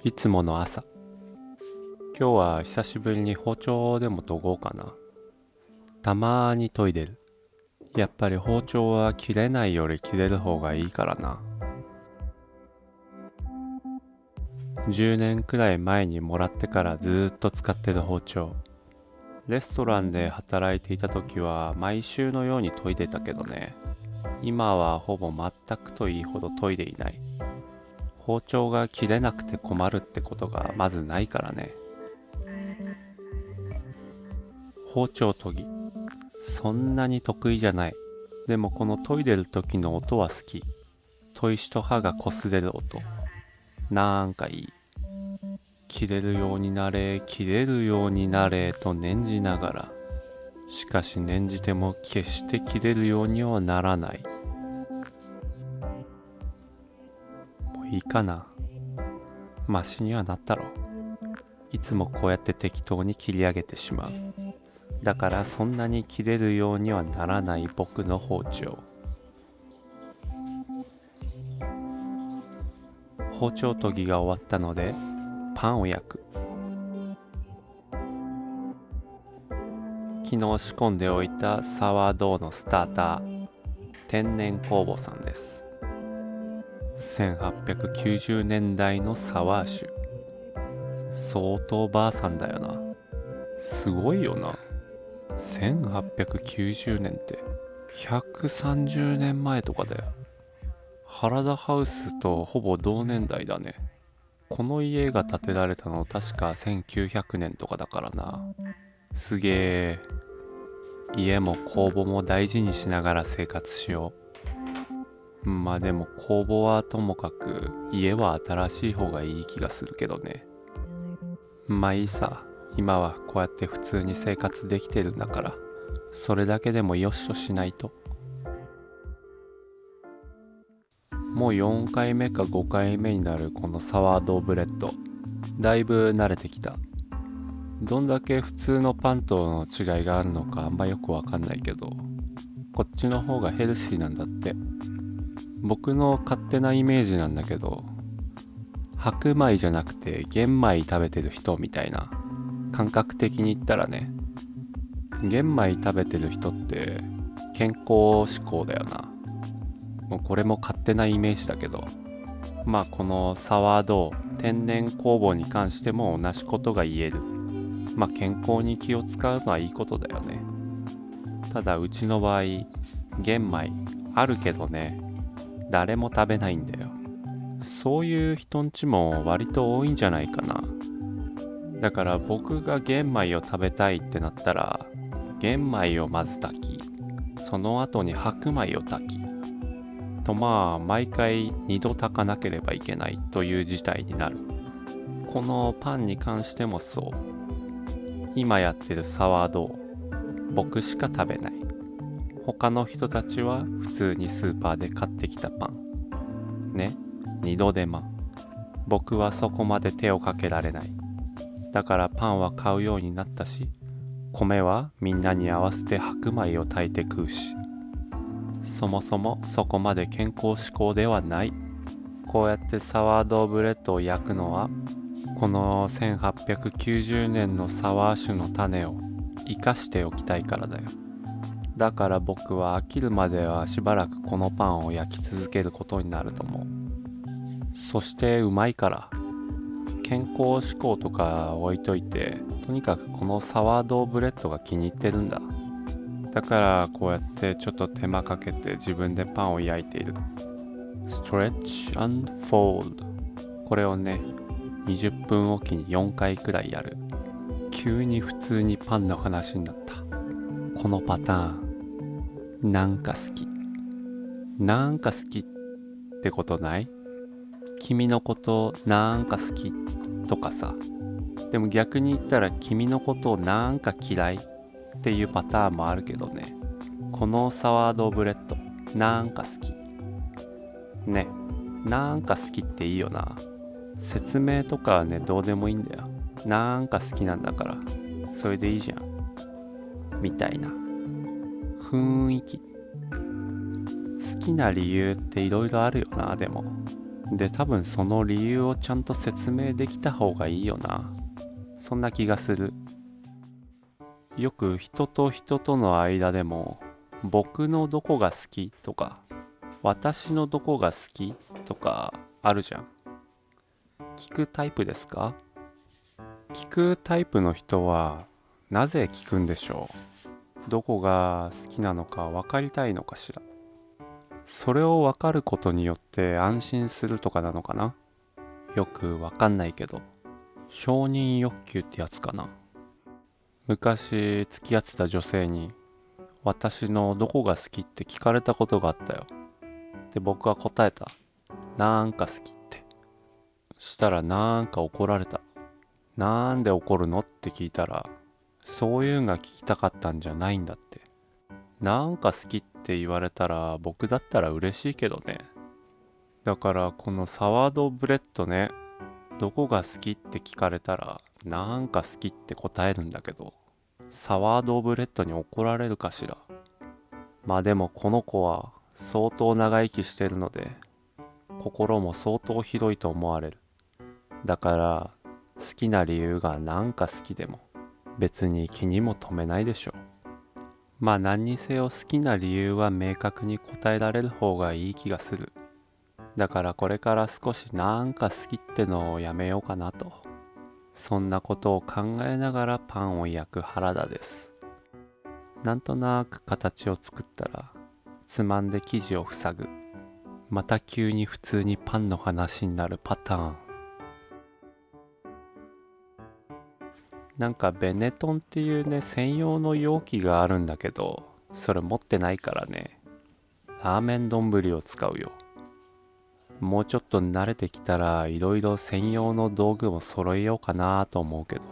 いつもの朝。今日は久しぶりに包丁でも研ごうかな。たまーに研いでる。やっぱり包丁は切れないより切れる方がいいからな。10年くらい前にもらってからずーっと使ってる包丁。レストランで働いていた時は毎週のように研いでたけどね。今はほぼ全くといいほど研いでいない。包丁が切れなくて困るってことがまずないからね。包丁研ぎ。そんなに得意じゃない。でもこの研いでる時の音は好き。砥石と刃が擦れる音。なんかいい。切れるようになれ、切れるようになれと念じながら。しかし念じても決して切れるようにはならない。もういいかな。マシにはなったろ。いつもこうやって適当に切り上げてしまう。だからそんなに切れるようにはならない僕の包丁。包丁研ぎが終わったのでパンを焼く。昨日仕込んでおいたサワードーのスターター、天然酵母さんです。1890年代のサワー酒。相当ばあさんだよな。すごいよな。1890年って130年前とかだよ。原田ハウスとほぼ同年代だね。この家が建てられたの確か1900年とかだからな。すげえ。家も工房も大事にしながら生活しよう。まあでも工房はともかく家は新しい方がいい気がするけどね。まあいいさ。今はこうやって普通に生活できてるんだから、それだけでもよっしょしないと。もう4回目か5回目になるこのサワードーブレッド。だいぶ慣れてきた。どんだけ普通のパンとの違いがあるのかあんまよくわかんないけど、こっちの方がヘルシーなんだって。僕の勝手なイメージなんだけど、白米じゃなくて玄米食べてる人みたいな感覚的に言ったらね。玄米食べてる人って健康志向だよな。もうこれも勝手なイメージだけど、まあこのサワードー天然酵母に関しても同じことが言える。まあ健康に気を使うのはいいことだよね。ただうちの場合玄米あるけどね、誰も食べないんだよ。そういう人んちも割と多いんじゃないかな。だから僕が玄米を食べたいってなったら、玄米をまず炊き、その後に白米を炊きと、まあ毎回2度炊かなければいけないという事態になる。このパンに関してもそう。今やってるサワードー、僕しか食べない。他の人たちは普通にスーパーで買ってきたパンね。2度手間。僕はそこまで手をかけられない。だからパンは買うようになったし、米はみんなに合わせて白米を炊いて食うし、そもそもそこまで健康志向ではない。こうやってサワードーブレッドを焼くのは、この1890年のサワー酒の種を生かしておきたいからだよ。だから僕は飽きるまではしばらくこのパンを焼き続けることになると思う。そしてうまいから。健康志向とか置いといて、とにかくこのサワードーブレッドが気に入ってるんだ。だからこうやってちょっと手間かけて自分でパンを焼いている。Stretch and fold。これをね、20分おきに4回くらいやる。急に普通にパンの話になった。このパターン、なんか好き。なんか好きってことない？君のことなんか好きとかさ。でも逆に言ったら君のことなんか嫌いっていうパターンもあるけどね。このサワードブレッドなんか好きね。なんか好きっていいよな。説明とかはねどうでもいいんだよ。なんか好きなんだからそれでいいじゃんみたいな雰囲気。好きな理由っていろいろあるよな。でもで、多分その理由をちゃんと説明できた方がいいよな。そんな気がする。よく人と人との間でも、僕のどこが好きとか、私のどこが好きとかあるじゃん。聞くタイプですか？聞くタイプの人はなぜ聞くんでしょう？どこが好きなのか分かりたいのかしら。それを分かることによって安心するとかなのかな。よく分かんないけど、承認欲求ってやつかな。昔付き合ってた女性に私のどこが好きって聞かれたことがあったよ。で、僕は答えた。なんか好きって。したらなんか怒られた。なんで怒るのって聞いたら、そういうのが聞きたかったんじゃないんだって。なんか好きって言われたら僕だったら嬉しいけどね。だからこのサワードブレッドね、どこが好きって聞かれたらなんか好きって答えるんだけど、サワードブレッドに怒られるかしら。まあでもこの子は相当長生きしてるので、心も相当広いと思われる。だから好きな理由がなんか好きでも別に気にも留めないでしょ。まあ何にせよ好きな理由は明確に答えられる方がいい気がする。だからこれから少しなんか好きってのをやめようかなと。そんなことを考えながらパンを焼く原田です。なんとなく形を作ったらつまんで生地を塞ぐ。また急に普通にパンの話になるパターン。なんかベネトンっていうね、専用の容器があるんだけど、それ持ってないからね、ラーメン丼を使うよ。もうちょっと慣れてきたらいろいろ専用の道具も揃えようかなと思うけど、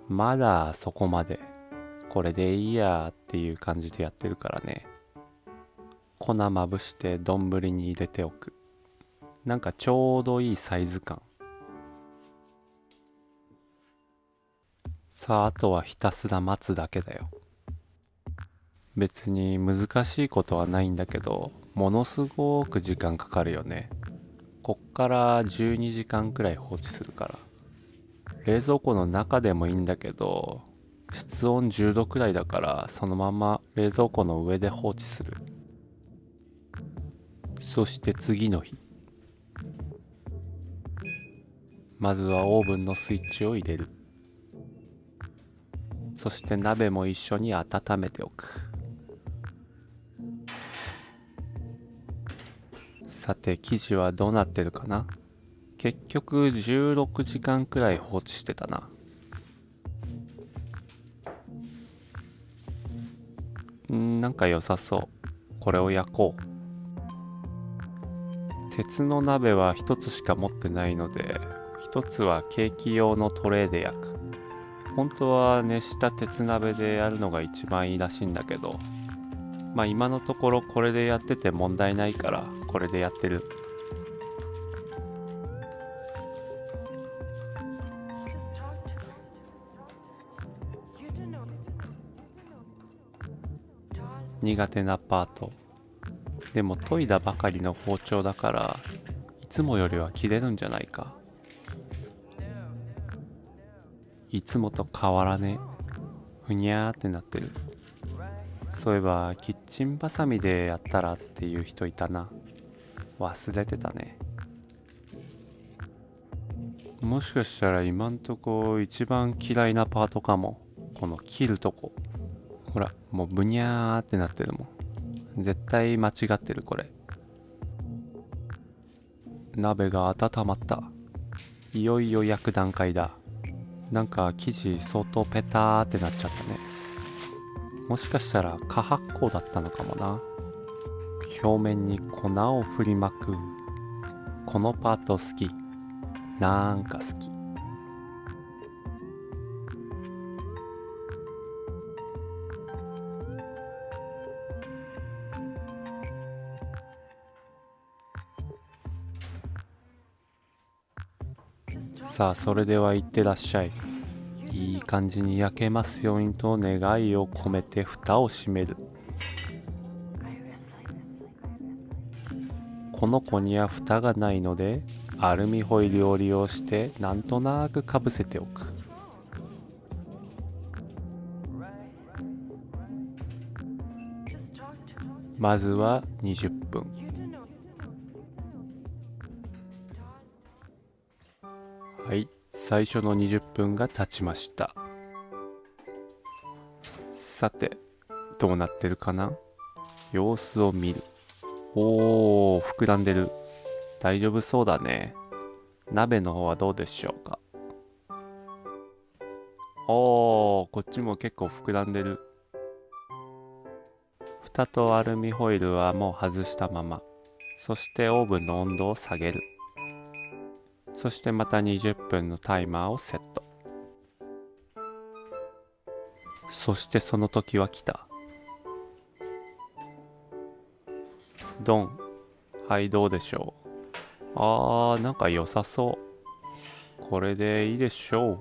まだそこまでこれでいいやっていう感じでやってるからね。粉まぶして丼に入れておく。なんかちょうどいいサイズ感。さあ、あとはひたすら待つだけだよ。別に難しいことはないんだけど、ものすごく時間かかるよね。こっから12時間くらい放置するから。冷蔵庫の中でもいいんだけど、室温10度くらいだからそのまま冷蔵庫の上で放置する。そして次の日、まずはオーブンのスイッチを入れる。そして鍋も一緒に温めておく。さて生地はどうなってるかな。結局16時間くらい放置してたな。なんか良さそう。これを焼こう。鉄の鍋は一つしか持ってないので、一つはケーキ用のトレーで焼く。本当は熱した鉄鍋でやるのが一番いいらしいんだけど、まあ今のところこれでやってて問題ないからこれでやってる。苦手なパート。でも研いだばかりの包丁だからいつもよりは切れるんじゃないか。いつもと変わらねえ。ふにゃーってなってる。そういえばキッチンバサミでやったらっていう人いたな。忘れてたね。もしかしたら今んとこ一番嫌いなパートかも。この切るとこ。ほらもうブニャーってなってるもん。絶対間違ってるこれ。鍋が温まった。いよいよ焼く段階だ。なんか生地相当ペターってなっちゃったね。もしかしたら過発酵だったのかもな。表面に粉を振りまく。このパート好き。なんか好き。さあそれではいってらっしゃい。いい感じに焼けますようにと願いを込めて蓋を閉める。この子には蓋がないのでアルミホイルを利用してなんとなくかぶせておく。まずは20分。はい、最初の20分が経ちました。さて、どうなってるかな？様子を見る。おー、膨らんでる。大丈夫そうだね。鍋の方はどうでしょうか？おー、こっちも結構膨らんでる。蓋とアルミホイルはもう外したまま。そしてオーブンの温度を下げる。そしてまた20分のタイマーをセット。そしてその時は来た。ドン。はい、どうでしょう。なんか良さそう。これでいいでしょう。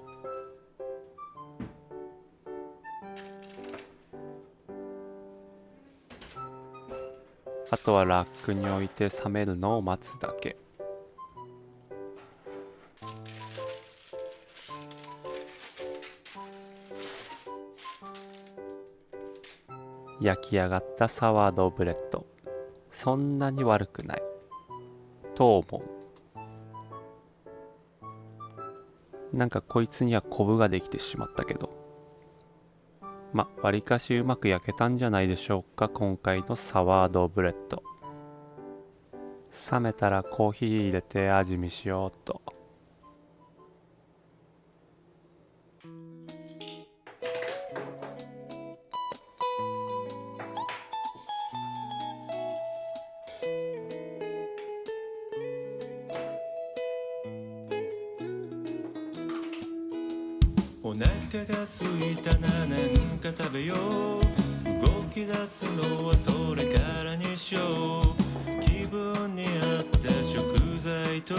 あとはラックに置いて冷めるのを待つだけ。焼き上がったサワードブレッド。そんなに悪くない。と思う。なんかこいつにはコブができてしまったけど。わりかしうまく焼けたんじゃないでしょうか、今回のサワードブレッド。冷めたらコーヒー入れて味見しようっと。お腹が空いたな、なんか食べよう。動き出すのはそれからにしよう。気分に合った食材と